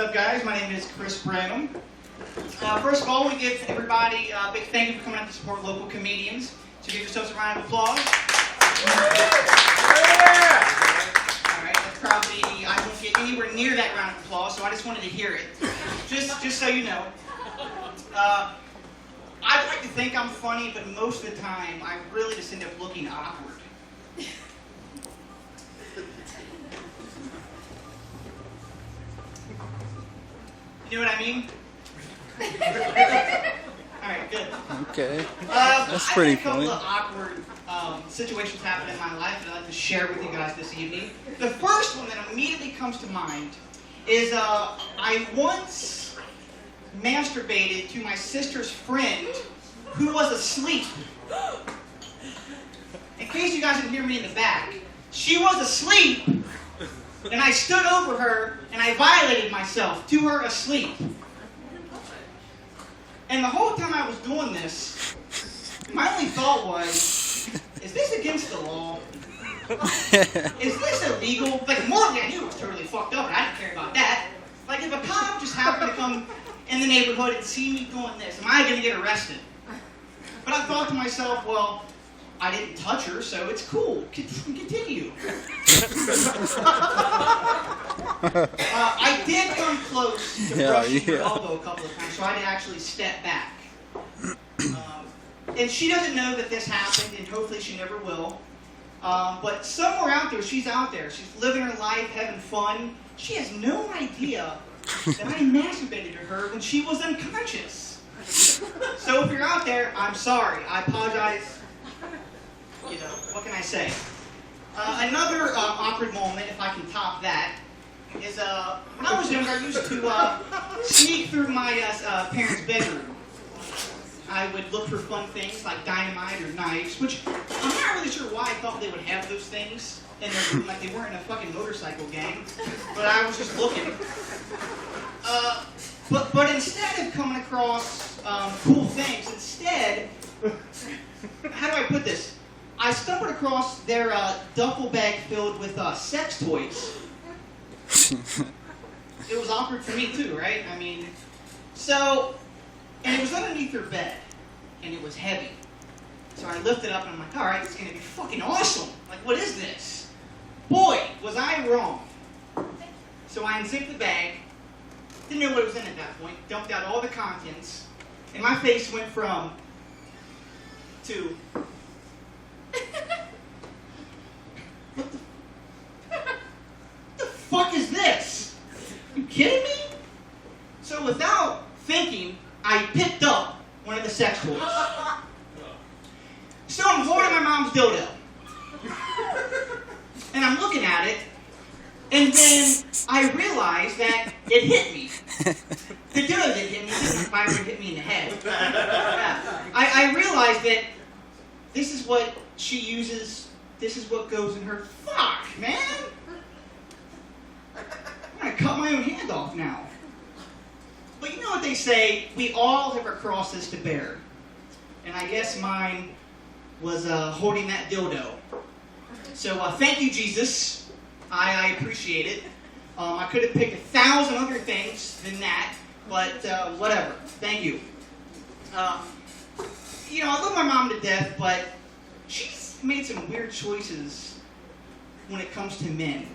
up, guys? My name is Chris Branham. First of all, we give everybody a big thank you for coming out to support local comedians. So give yourselves a round of applause. Alright, that's probably, I won't get anywhere near that round of applause, so I just wanted to hear it. Just so you know. I'd like to think I'm funny, but most of the time, I really just end up looking awkward. You know what I mean? Alright, good. Okay. That's pretty funny. I have a couple of awkward situations happen in my life that I'd like to share with you guys this evening. The first one that immediately comes to mind is I once masturbated to my sister's friend who was asleep. In case you guys didn't hear me in the back, she was asleep. And I stood over her, and I violated myself to her asleep. And the whole time I was doing this, my only thought was, is this against the law? Is this illegal? Like, morally, I knew it was totally fucked up, and I didn't care about that. Like, if a cop just happened to come in the neighborhood and see me doing this, am I going to get arrested? But I thought to myself, well, I didn't touch her, so it's cool. Continue. I did come close to brushing her elbow a couple of times, so I did actually step back. And she doesn't know that this happened, and hopefully she never will. But somewhere out there, she's living her life, having fun. She has no idea that I masturbated to her when she was unconscious. So if you're out there, I'm sorry. I apologize. You know, what can I say? Another awkward moment, if I can top that, is when I was younger, I used to sneak through my parents' bedroom. I would look for fun things like dynamite or knives, which I'm not really sure why I thought they would have those things in their room, like they weren't in a fucking motorcycle gang. But I was just looking. But instead of coming across cool things, instead, how do I put this? I stumbled across their duffel bag filled with sex toys. It was awkward for me too, right? I mean, and it was underneath their bed, and it was heavy. So I lifted it up, and I'm like, all right, it's going to be fucking awesome. Like, what is this? Boy, was I wrong. So I unzipped the bag, didn't know what was in it at that point, dumped out all the contents, and my face went from to... What the fuck is this? You kidding me? So without thinking, I picked up one of the sex toys. So I'm holding my mom's dildo. And I'm looking at it, and then I realized that it hit me. The dildo didn't hit me, it might hit me in the head. I realized that this is what she uses. This is what goes in her. Fuck, man! I'm gonna cut my own hand off now. But you know what they say, we all have our crosses to bear. And I guess mine was holding that dildo. So thank you, Jesus. I appreciate it. I could have picked 1,000 other things than that, but whatever. Thank you. You know, I love my mom to death, but she's made some weird choices when it comes to men.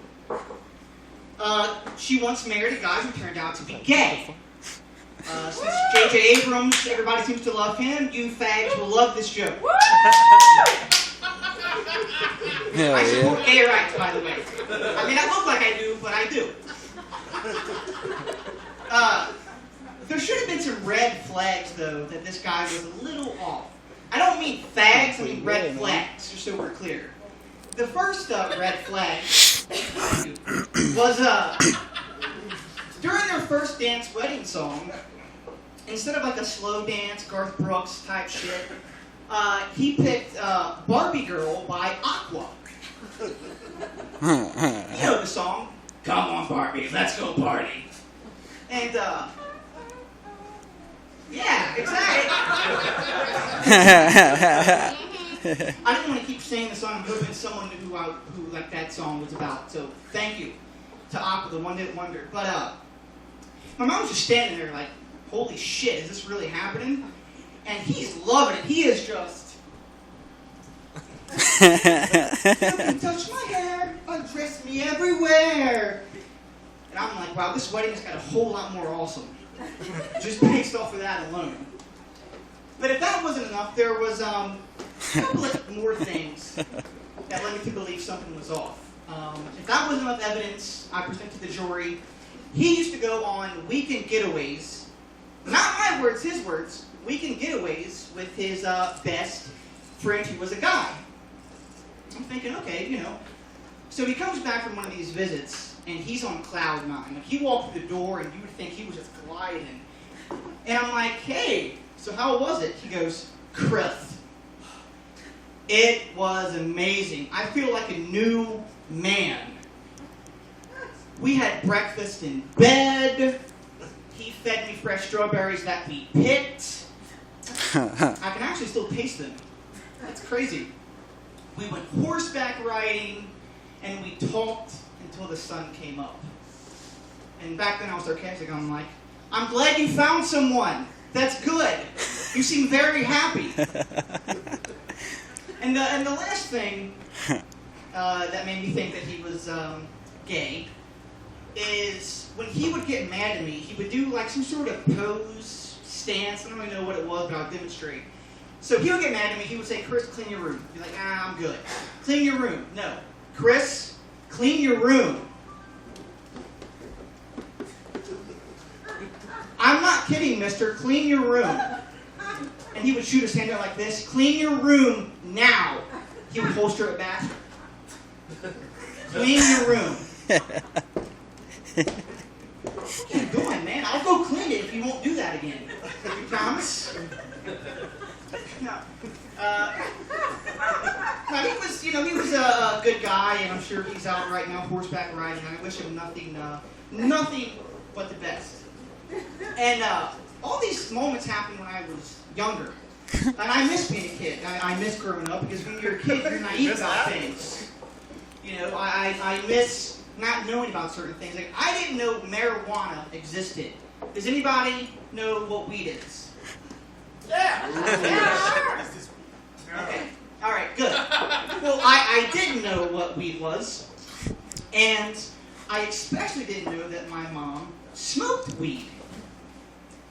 She once married a guy who turned out to be gay. Since J.J. Abrams, everybody seems to love him, you fags will love this joke. I support gay rights, by the way. I mean, I look like I do, but I do. There should have been some red flags, though, that this guy was a little off. I don't mean fags, I mean red flags, just so we're clear. The first red flag was during their first dance wedding song, instead of like a slow dance, Garth Brooks type shit, he picked Barbie Girl by Aqua. You know the song, "Come on Barbie, let's go party." And yeah, exactly. I didn't want to keep saying the song. I'm hoping someone knew who like that song was about. So thank you to Aqua, the one that wondered. But My mom was just standing there like, holy shit, is this really happening? And he's loving it. He is just... You can touch my hair, undress me everywhere. And I'm like, wow, this wedding has got a whole lot more awesome. Just based off of that alone. But if that wasn't enough, there was a couple of more things that led me to believe something was off. If that wasn't enough evidence, I presented to the jury. He used to go on weekend getaways. Not my words, his words. Weekend getaways with his best friend who was a guy. I'm thinking, okay, you know. So he comes back from one of these visits, and he's on cloud nine. Like, he walked through the door, and you would think he was just gliding. And I'm like, hey, so how was it? He goes, Chris, it was amazing. I feel like a new man. We had breakfast in bed. He fed me fresh strawberries that we picked. I can actually still taste them. That's crazy. We went horseback riding, and we talked until the sun came up. And back then I was sarcastic. I'm like, I'm glad you found someone. That's good. You seem very happy. And the last thing that made me think that he was gay is when he would get mad at me, he would do like some sort of pose, stance. I don't really know what it was, but I'll demonstrate. So he would get mad at me. He would say, Chris, clean your room. Be like, I'm good. Clean your room. No. Chris, clean your room. I'm not kidding, mister. Clean your room. And he would shoot his hand out like this. Clean your room now. He would holster it back. Clean your room. What are you doing, man? I'll go clean it if you won't do that again. You promise? No. He was a good guy, and I'm sure he's out right now horseback riding. I wish him nothing but the best. And all these moments happened when I was younger. And I miss being a kid. I miss growing up, because when you're a kid, you're naive about things. You know, I miss not knowing about certain things. Like, I didn't know marijuana existed. Does anybody know what weed is? Yeah. Yeah. Okay. All right. Good. Well, I didn't know what weed was, and I especially didn't know that my mom smoked weed.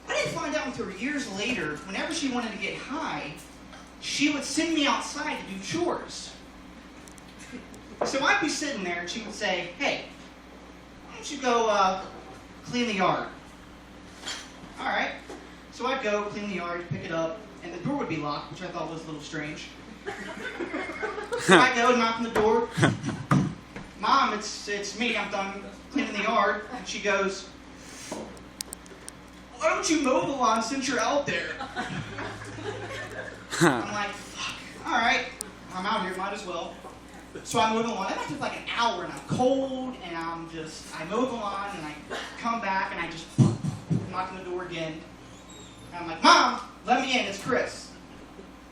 I didn't find out until years later. Whenever she wanted to get high, she would send me outside to do chores. So I'd be sitting there, and she would say, "Hey, why don't you go clean the yard?" All right. So I'd go clean the yard, pick it up, and the door would be locked, which I thought was a little strange. So I'd go knock on the door. Mom, it's me. I'm done cleaning the yard. And she goes, why don't you mow the lawn since you're out there? I'm like, fuck. All right. I'm out here. Might as well. So I mow the lawn. That might take like an hour, and I'm cold, and I mow the lawn, and I come back, and I just knock on the door again. And I'm like, Mom, let me in. It's Chris.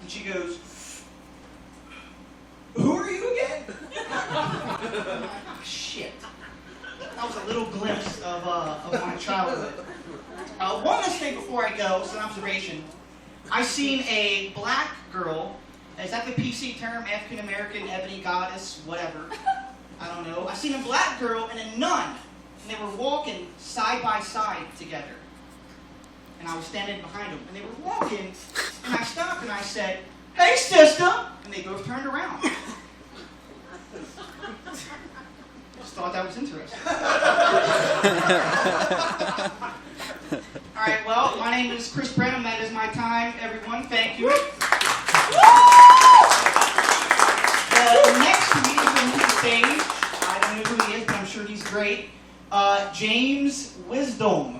And she goes, who are you again? I'm like, oh, shit. That was a little glimpse of my childhood. One last thing before I go, it's an observation. I seen a black girl. Is that the PC term? African American, ebony goddess, whatever. I don't know. I seen a black girl and a nun, and they were walking side by side together. And I was standing behind them, and they were walking, and I stopped and I said, hey, sister! And they both turned around. Just thought that was interesting. All right, well, my name is Chris Brenham. That is my time, everyone. Thank you. The next comedian on the stage, I don't know who he is, but I'm sure he's great. James Wisdom.